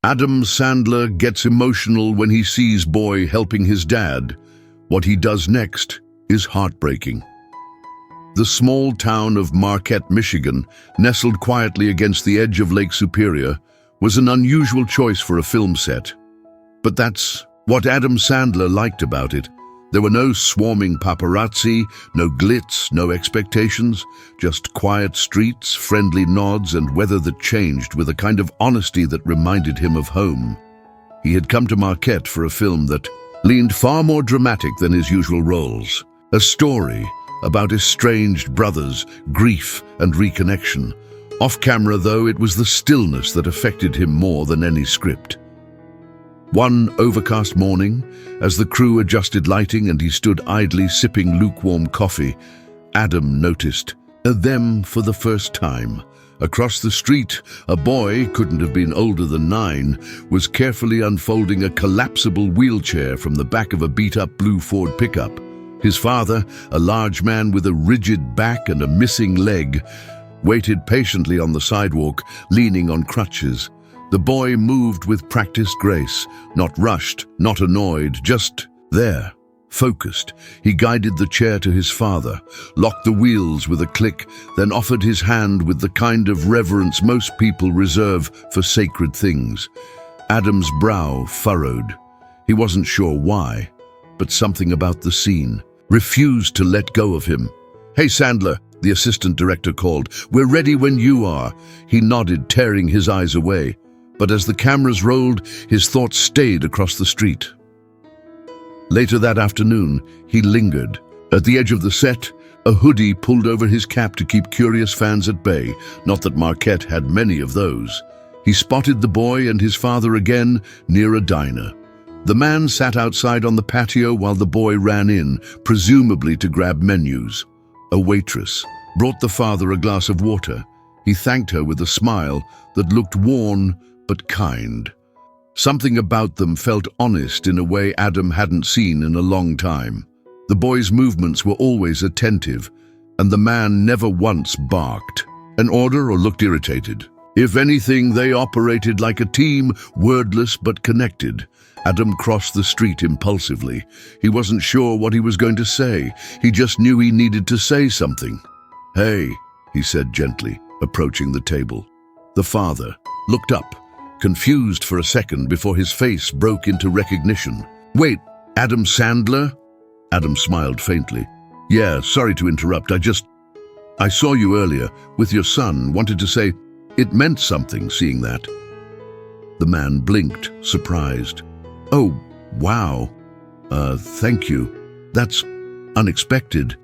Adam Sandler gets emotional when he sees Boy helping his dad. What he does next is heartbreaking. The small town of Marquette, Michigan, nestled quietly against the edge of Lake Superior, was an unusual choice for a film set. But that's what Adam Sandler liked about it. There were no swarming paparazzi, no glitz, no expectations, just quiet streets, friendly nods, and weather that changed with a kind of honesty that reminded him of home. He had come to Marquette for a film that leaned far more dramatic than his usual roles. A story about estranged brothers, grief, and reconnection. Off-camera, though, it was the stillness that affected him more than any script. One overcast morning, as the crew adjusted lighting and he stood idly sipping lukewarm coffee, Adam noticed them for the first time. Across the street, a boy, couldn't have been older than 9, was carefully unfolding a collapsible wheelchair from the back of a beat-up blue Ford pickup. His father, a large man with a rigid back and a missing leg, waited patiently on the sidewalk, leaning on crutches. The boy moved with practiced grace, not rushed, not annoyed, just there, focused. He guided the chair to his father, locked the wheels with a click, then offered his hand with the kind of reverence most people reserve for sacred things. Adam's brow furrowed. He wasn't sure why, but something about the scene refused to let go of him. "Hey, Sandler," the assistant director called. "We're ready when you are." He nodded, tearing his eyes away. But as the cameras rolled, his thoughts stayed across the street. Later that afternoon, he lingered. At the edge of the set, a hoodie pulled over his cap to keep curious fans at bay, not that Marquette had many of those. He spotted the boy and his father again near a diner. The man sat outside on the patio while the boy ran in, presumably to grab menus. A waitress brought the father a glass of water. He thanked her with a smile that looked worn but kind. Something about them felt honest in a way Adam hadn't seen in a long time. The boy's movements were always attentive, and the man never once barked an order or looked irritated. If anything, they operated like a team, wordless but connected. Adam crossed the street impulsively. He wasn't sure what he was going to say. He just knew he needed to say something. "Hey," he said gently, approaching the table. The father looked up, confused for a second before his face broke into recognition. "Wait, Adam Sandler?" Adam smiled faintly. "Yeah, sorry to interrupt. I saw you earlier with your son. Wanted to say it meant something seeing that." The man blinked, surprised. "Oh, wow. Thank you. That's unexpected."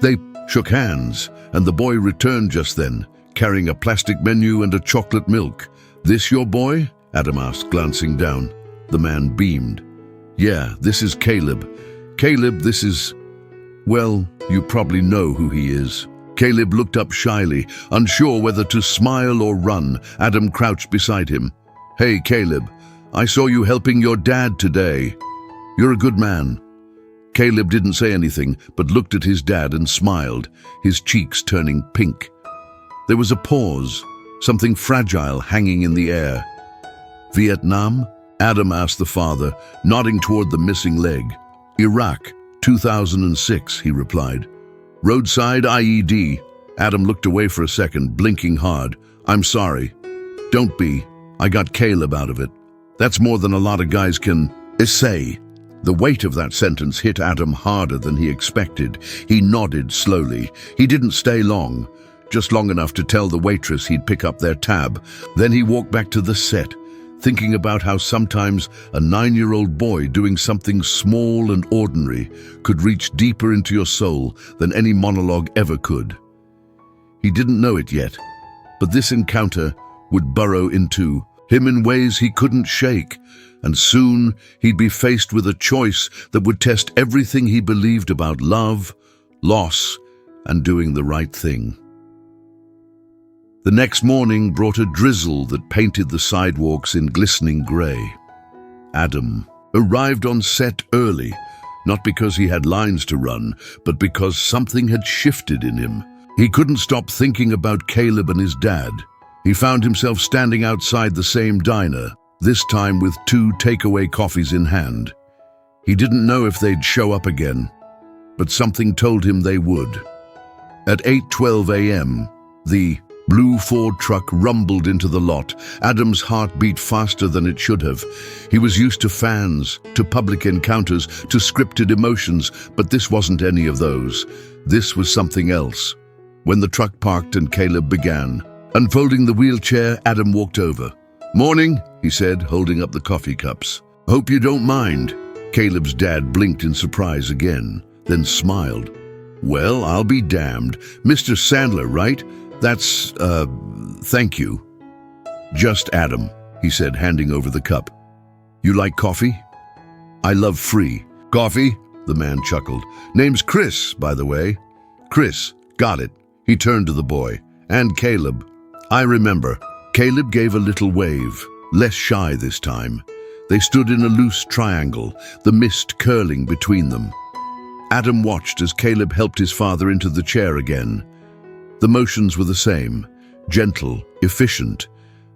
They shook hands, and the boy returned just then, carrying a plastic menu and a chocolate milk. "This your boy?" Adam asked, glancing down. The man beamed. "Yeah, this is Caleb. Caleb, this is... well, you probably know who he is." Caleb looked up shyly, unsure whether to smile or run. Adam crouched beside him. "Hey, Caleb, I saw you helping your dad today. You're a good man." Caleb didn't say anything, but looked at his dad and smiled, his cheeks turning pink. There was a pause, something fragile hanging in the air. "Vietnam?" Adam asked the father, nodding toward the missing leg. "Iraq, 2006, he replied. "Roadside IED. Adam looked away for a second, blinking hard. "I'm sorry." "Don't be. I got Caleb out of it. That's more than a lot of guys can say." The weight of that sentence hit Adam harder than he expected. He nodded slowly. He didn't stay long, just long enough to tell the waitress he'd pick up their tab. Then he walked back to the set, thinking about how sometimes a 9-year-old boy doing something small and ordinary could reach deeper into your soul than any monologue ever could. He didn't know it yet, but this encounter would burrow into him in ways he couldn't shake, and soon he'd be faced with a choice that would test everything he believed about love, loss, and doing the right thing. The next morning brought a drizzle that painted the sidewalks in glistening gray. Adam arrived on set early, not because he had lines to run, but because something had shifted in him. He couldn't stop thinking about Caleb and his dad. He found himself standing outside the same diner, this time with 2 takeaway coffees in hand. He didn't know if they'd show up again, but something told him they would. At 8:12 a.m., the blue Ford truck rumbled into the lot. Adam's heart beat faster than it should have. He was used to fans, to public encounters, to scripted emotions, but this wasn't any of those. This was something else. When the truck parked and Caleb began unfolding the wheelchair, Adam walked over. "Morning," he said, holding up the coffee cups. "Hope you don't mind." Caleb's dad blinked in surprise again, then smiled. "Well, I'll be damned. Mr. Sandler, right? That's, thank you." "Just Adam," he said, handing over the cup. "You like coffee?" "I love free coffee," the man chuckled. "Name's Chris, by the way." "Chris, got it." He turned to the boy. "And Caleb." "I remember." Caleb gave a little wave, less shy this time. They stood in a loose triangle, the mist curling between them. Adam watched as Caleb helped his father into the chair again. The motions were the same, gentle, efficient,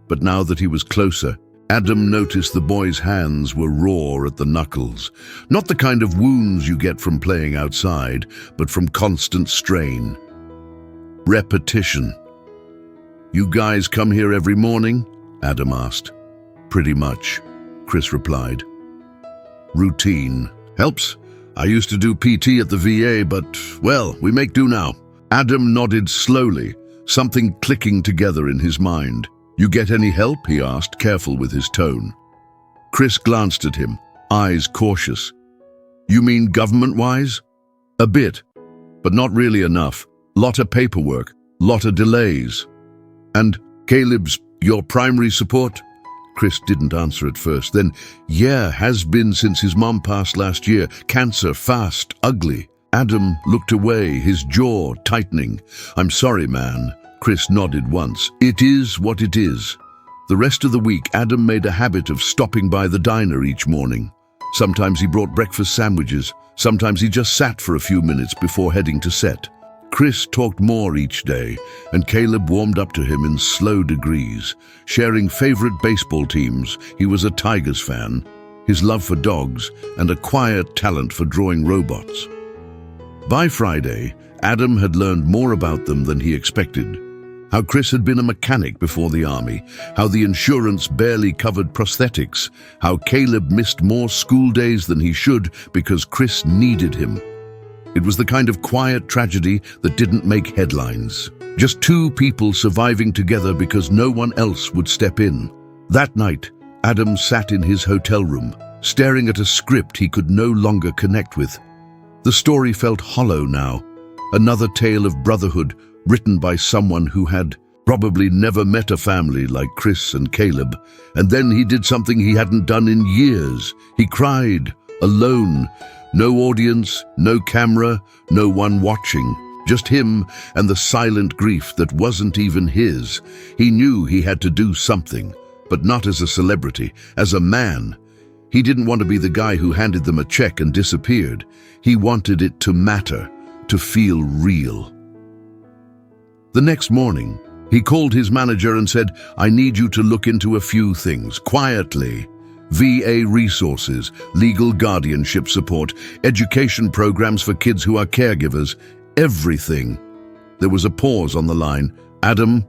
but now that he was closer, Adam noticed the boy's hands were raw at the knuckles. Not the kind of wounds you get from playing outside, but from constant strain. Repetition. "You guys come here every morning?" Adam asked. "Pretty much," Chris replied. "Routine. Helps. I used to do PT at the VA, but, well, we make do now." Adam nodded slowly, something clicking together in his mind. "You get any help?" he asked, careful with his tone. Chris glanced at him, eyes cautious. "You mean government-wise?" "A bit, but not really enough. Lot of paperwork, lot of delays." "And Caleb's your primary support?" Chris didn't answer at first. Then, "Yeah, has been since his mom passed last year. Cancer, fast, ugly." Adam looked away, his jaw tightening. "I'm sorry, man." Chris nodded once. "It is what it is." The rest of the week, Adam made a habit of stopping by the diner each morning. Sometimes he brought breakfast sandwiches. Sometimes he just sat for a few minutes before heading to set. Chris talked more each day, and Caleb warmed up to him in slow degrees, sharing favorite baseball teams. He was a Tigers fan, his love for dogs, and a quiet talent for drawing robots. By Friday, Adam had learned more about them than he expected. How Chris had been a mechanic before the army, how the insurance barely covered prosthetics, how Caleb missed more school days than he should because Chris needed him. It was the kind of quiet tragedy that didn't make headlines. Just 2 people surviving together because no one else would step in. That night, Adam sat in his hotel room, staring at a script he could no longer connect with. The story felt hollow now, another tale of brotherhood written by someone who had probably never met a family like Chris and Caleb. And then he did something he hadn't done in years. He cried, alone. No audience, no camera, no one watching. Just him and the silent grief that wasn't even his. He knew he had to do something, but not as a celebrity, as a man. He didn't want to be the guy who handed them a check and disappeared. He wanted it to matter, to feel real. The next morning, he called his manager and said, "I need you to look into a few things, quietly. VA resources, legal guardianship support, education programs for kids who are caregivers, everything." There was a pause on the line. "Adam,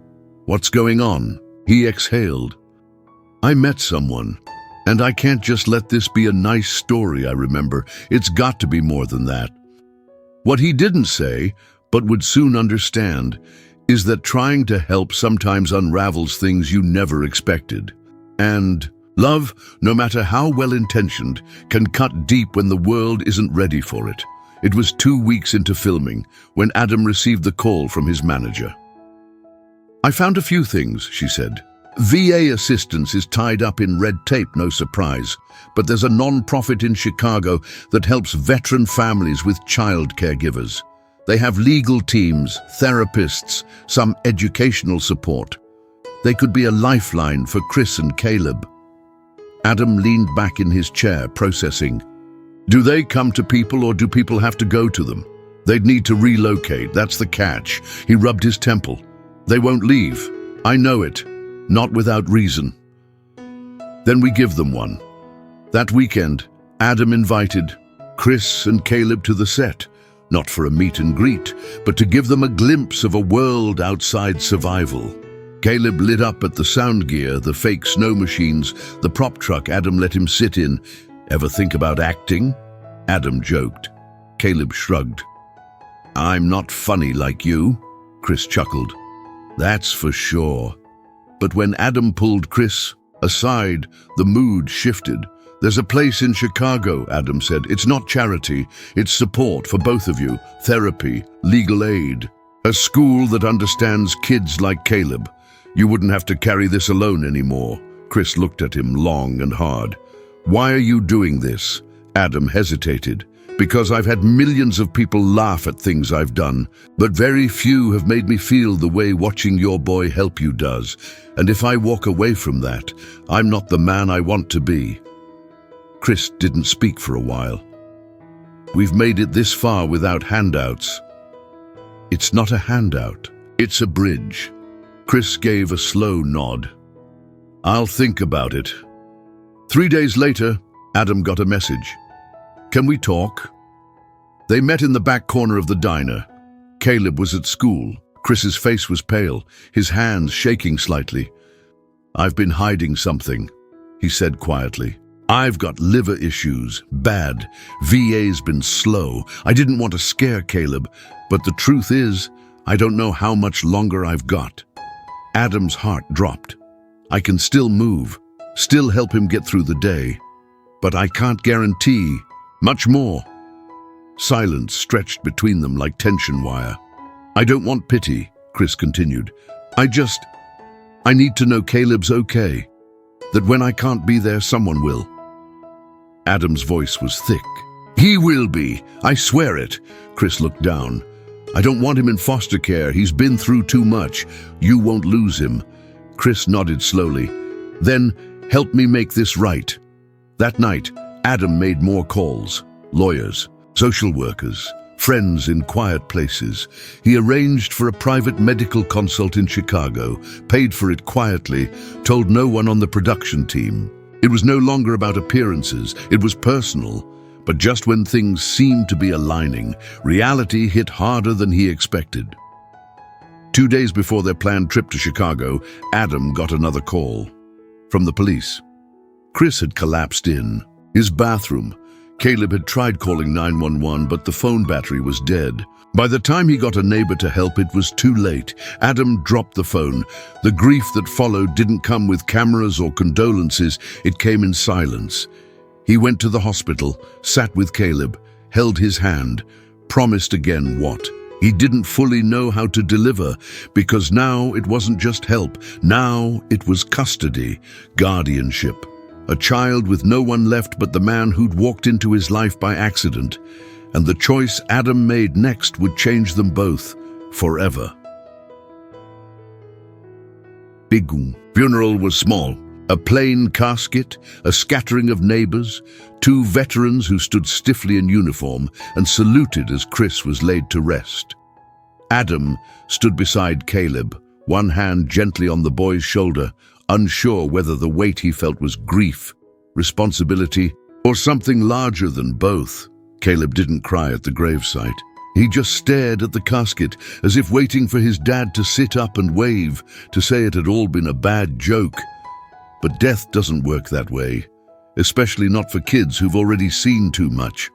what's going on?" He exhaled. "I met someone, and I can't just let this be a nice story, I remember. It's got to be more than that." What he didn't say, but would soon understand, is that trying to help sometimes unravels things you never expected. And love, no matter how well-intentioned, can cut deep when the world isn't ready for it. It was 2 weeks into filming when Adam received the call from his manager. "I found a few things," she said. "VA assistance is tied up in red tape, no surprise, but there's a non-profit in Chicago that helps veteran families with child caregivers. They have legal teams, therapists, some educational support. They could be a lifeline for Chris and Caleb." Adam leaned back in his chair, processing. "Do they come to people or do people have to go to them? They'd need to relocate, that's the catch." He rubbed his temple. "They won't leave. I know it. Not without reason." Then we give them one. That weekend, Adam invited Chris and Caleb to the set, not for a meet and greet, but to give them a glimpse of a world outside survival. Caleb lit up at the sound gear, the fake snow machines, the prop truck Adam let him sit in. Ever think about acting? Adam joked. Caleb shrugged. I'm not funny like you, Chris chuckled. That's for sure. But when Adam pulled Chris aside, the mood shifted. There's a place in Chicago, Adam said. It's not charity, it's support for both of you, therapy, legal aid. A school that understands kids like Caleb. You wouldn't have to carry this alone anymore. Chris looked at him long and hard. Why are you doing this? Adam hesitated. Because I've had millions of people laugh at things I've done, but very few have made me feel the way watching your boy help you does. And if I walk away from that, I'm not the man I want to be. Chris didn't speak for a while. We've made it this far without handouts. It's not a handout, it's a bridge. Chris gave a slow nod. I'll think about it. 3 days later, Adam got a message. Can we talk? They met in the back corner of the diner. Caleb was at school. Chris's face was pale, his hands shaking slightly. I've been hiding something, he said quietly. I've got liver issues, bad. VA's been slow. I didn't want to scare Caleb, but the truth is, I don't know how much longer I've got. Adam's heart dropped. I can still move, still help him get through the day, but I can't guarantee much more. Silence stretched between them like tension wire. I don't want pity, Chris continued. I need to know Caleb's okay, that when I can't be there, someone will. Adam's voice was thick. He will be, I swear it. Chris looked down. I don't want him in foster care. He's been through too much. You won't lose him. Chris nodded slowly. Then, help me make this right. That night, Adam made more calls. Lawyers, social workers, friends in quiet places. He arranged for a private medical consult in Chicago, paid for it quietly, told no one on the production team. It was no longer about appearances, it was personal. But just when things seemed to be aligning, reality hit harder than he expected. 2 days before their planned trip to Chicago, Adam got another call from the police. Chris had collapsed in his bathroom. Caleb had tried calling 911, but the phone battery was dead. By the time he got a neighbor to help, it was too late. Adam dropped the phone. The grief that followed didn't come with cameras or condolences, it came in silence. He went to the hospital, sat with Caleb, held his hand, promised again what? He didn't fully know how to deliver, because now it wasn't just help. Now it was custody, guardianship. A child with no one left but the man who'd walked into his life by accident. And the choice Adam made next would change them both, forever. Bigum. Funeral was small. A plain casket, a scattering of neighbors, 2 veterans who stood stiffly in uniform and saluted as Chris was laid to rest. Adam stood beside Caleb, one hand gently on the boy's shoulder, unsure whether the weight he felt was grief, responsibility, or something larger than both. Caleb didn't cry at the gravesite. He just stared at the casket, as if waiting for his dad to sit up and wave, to say it had all been a bad joke. But death doesn't work that way, especially not for kids who've already seen too much.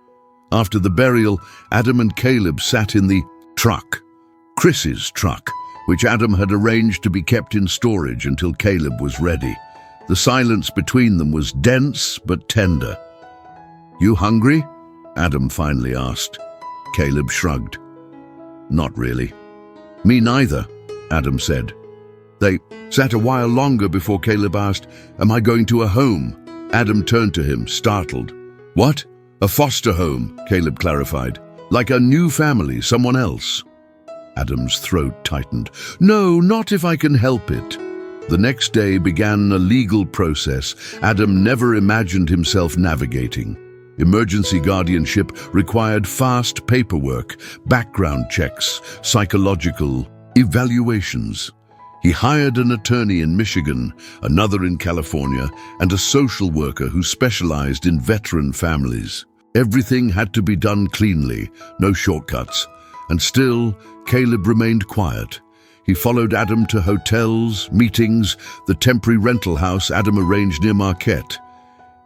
After the burial, Adam and Caleb sat in the truck, Chris's truck, which Adam had arranged to be kept in storage until Caleb was ready. The silence between them was dense but tender. You hungry? Adam finally asked. Caleb shrugged. Not really. Me neither, Adam said. They sat a while longer before Caleb asked, Am I going to a home? Adam turned to him, startled. What? A foster home, Caleb clarified. Like a new family, someone else. Adam's throat tightened. No, not if I can help it. The next day began a legal process Adam never imagined himself navigating. Emergency guardianship required fast paperwork, background checks, psychological evaluations. He hired an attorney in Michigan, another in California, and a social worker who specialized in veteran families. Everything had to be done cleanly, no shortcuts. And still, Caleb remained quiet. He followed Adam to hotels, meetings, the temporary rental house Adam arranged near Marquette.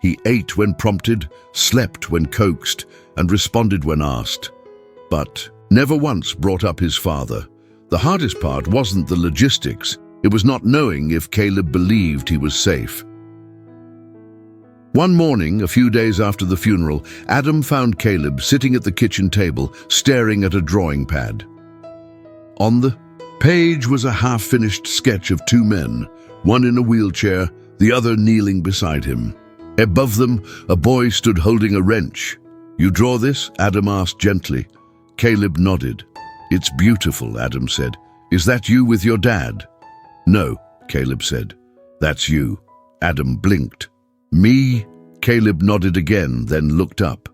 He ate when prompted, slept when coaxed, and responded when asked. But never once brought up his father. The hardest part wasn't the logistics. It was not knowing if Caleb believed he was safe. One morning, a few days after the funeral, Adam found Caleb sitting at the kitchen table, staring at a drawing pad. On the page was a half-finished sketch of two men, one in a wheelchair, the other kneeling beside him. Above them, a boy stood holding a wrench. "You draw this?" Adam asked gently. Caleb nodded. "It's beautiful," Adam said. "Is that you with your dad?" "No," Caleb said. "That's you." Adam blinked. "Me?" Caleb nodded again, then looked up.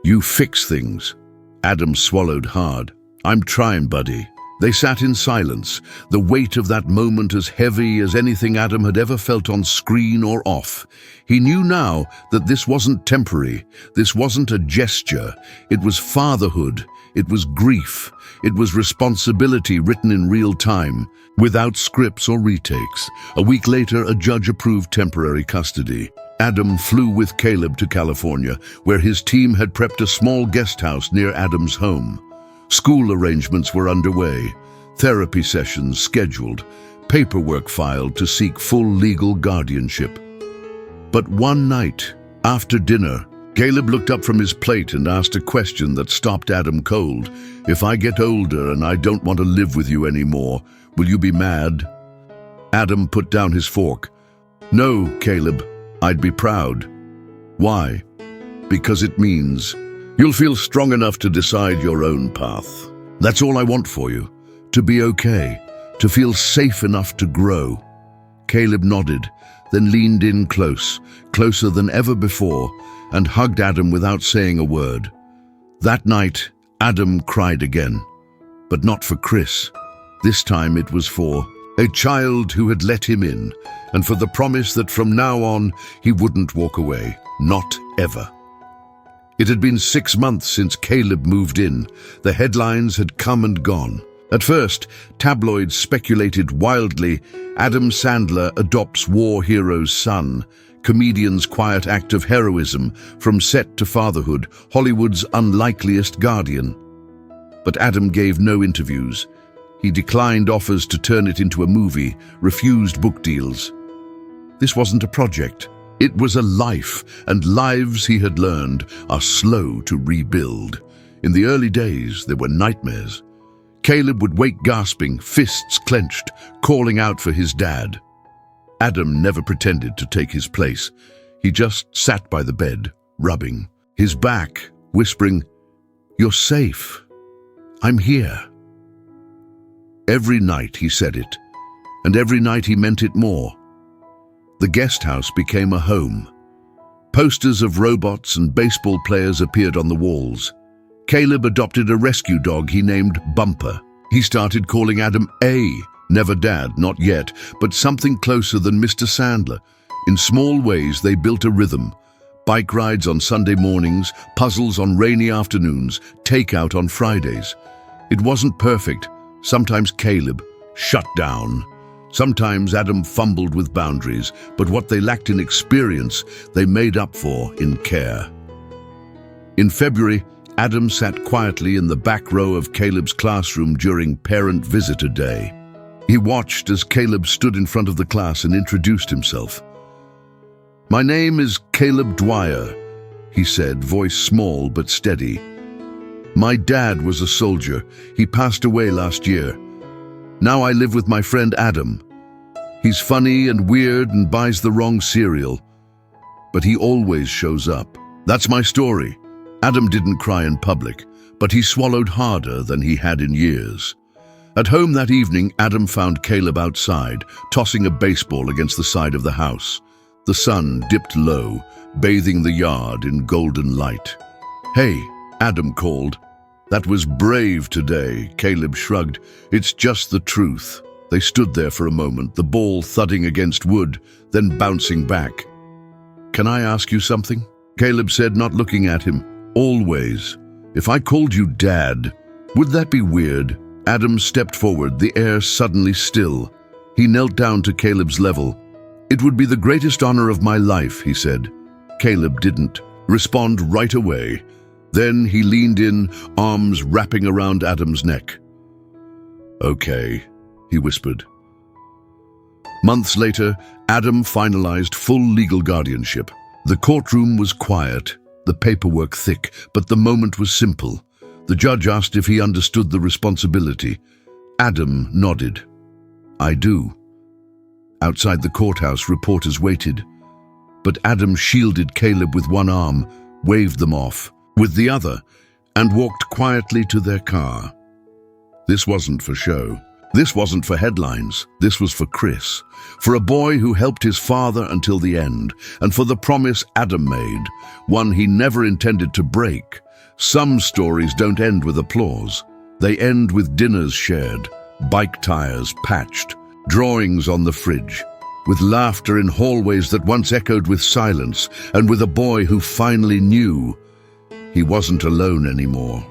"You fix things." Adam swallowed hard. "I'm trying, buddy." They sat in silence, the weight of that moment as heavy as anything Adam had ever felt on screen or off. He knew now that this wasn't temporary, this wasn't a gesture. It was fatherhood, it was grief, it was responsibility written in real time, without scripts or retakes. A week later, a judge approved temporary custody. Adam flew with Caleb to California, where his team had prepped a small guest house near Adam's home. School arrangements were underway, therapy sessions scheduled, paperwork filed to seek full legal guardianship. But one night, after dinner, Caleb looked up from his plate and asked a question that stopped Adam cold. "If I get older and I don't want to live with you anymore, will you be mad?" Adam put down his fork. "No, Caleb, I'd be proud." "Why?" "Because it means you'll feel strong enough to decide your own path. That's all I want for you. To be okay. To feel safe enough to grow." Caleb nodded, then leaned in close, closer than ever before, and hugged Adam without saying a word. That night, Adam cried again. But not for Chris. This time it was for a child who had let him in, and for the promise that from now on he wouldn't walk away. Not ever. It had been 6 months since Caleb moved in. The headlines had come and gone. At first, tabloids speculated wildly, Adam Sandler adopts war hero's son, comedian's quiet act of heroism, from set to fatherhood, Hollywood's unlikeliest guardian. But Adam gave no interviews. He declined offers to turn it into a movie, refused book deals. This wasn't a project. It was a life, and lives, he had learned, are slow to rebuild. In the early days, there were nightmares. Caleb would wake gasping, fists clenched, calling out for his dad. Adam never pretended to take his place. He just sat by the bed, rubbing his back, whispering, "You're safe. I'm here." Every night he said it, and every night he meant it more. The guest house became a home. Posters of robots and baseball players appeared on the walls. Caleb adopted a rescue dog he named Bumper. He started calling Adam A. Never Dad, not yet, but something closer than Mr. Sandler. In small ways, they built a rhythm. Bike rides on Sunday mornings, puzzles on rainy afternoons, takeout on Fridays. It wasn't perfect. Sometimes Caleb shut down. Sometimes Adam fumbled with boundaries, but what they lacked in experience, they made up for in care. In February, Adam sat quietly in the back row of Caleb's classroom during Parent-Visitor Day. He watched as Caleb stood in front of the class and introduced himself. "My name is Caleb Dwyer," he said, voice small but steady. "My dad was a soldier. He passed away last year. Now I live with my friend Adam. He's funny and weird and buys the wrong cereal, but he always shows up. That's my story." Adam didn't cry in public, but he swallowed harder than he had in years. At home that evening, Adam found Caleb outside, tossing a baseball against the side of the house. The sun dipped low, bathing the yard in golden light. "Hey," Adam called. "That was brave today," Caleb shrugged. "It's just the truth." They stood there for a moment, the ball thudding against wood, then bouncing back. "Can I ask you something?" Caleb said, not looking at him. "Always. If I called you Dad, would that be weird?" Adam stepped forward, the air suddenly still. He knelt down to Caleb's level. "It would be the greatest honor of my life," he said. Caleb didn't respond right away. Then he leaned in, arms wrapping around Adam's neck. "Okay," he whispered. Months later, Adam finalized full legal guardianship. The courtroom was quiet, the paperwork thick, but the moment was simple. The judge asked if he understood the responsibility. Adam nodded. "I do." Outside the courthouse, reporters waited. But Adam shielded Caleb with one arm, waved them off with the other, and walked quietly to their car. This wasn't for show. This wasn't for headlines. This was for Chris, for a boy who helped his father until the end, and for the promise Adam made, one he never intended to break. Some stories don't end with applause. They end with dinners shared, bike tires patched, drawings on the fridge, with laughter in hallways that once echoed with silence, and with a boy who finally knew he wasn't alone anymore.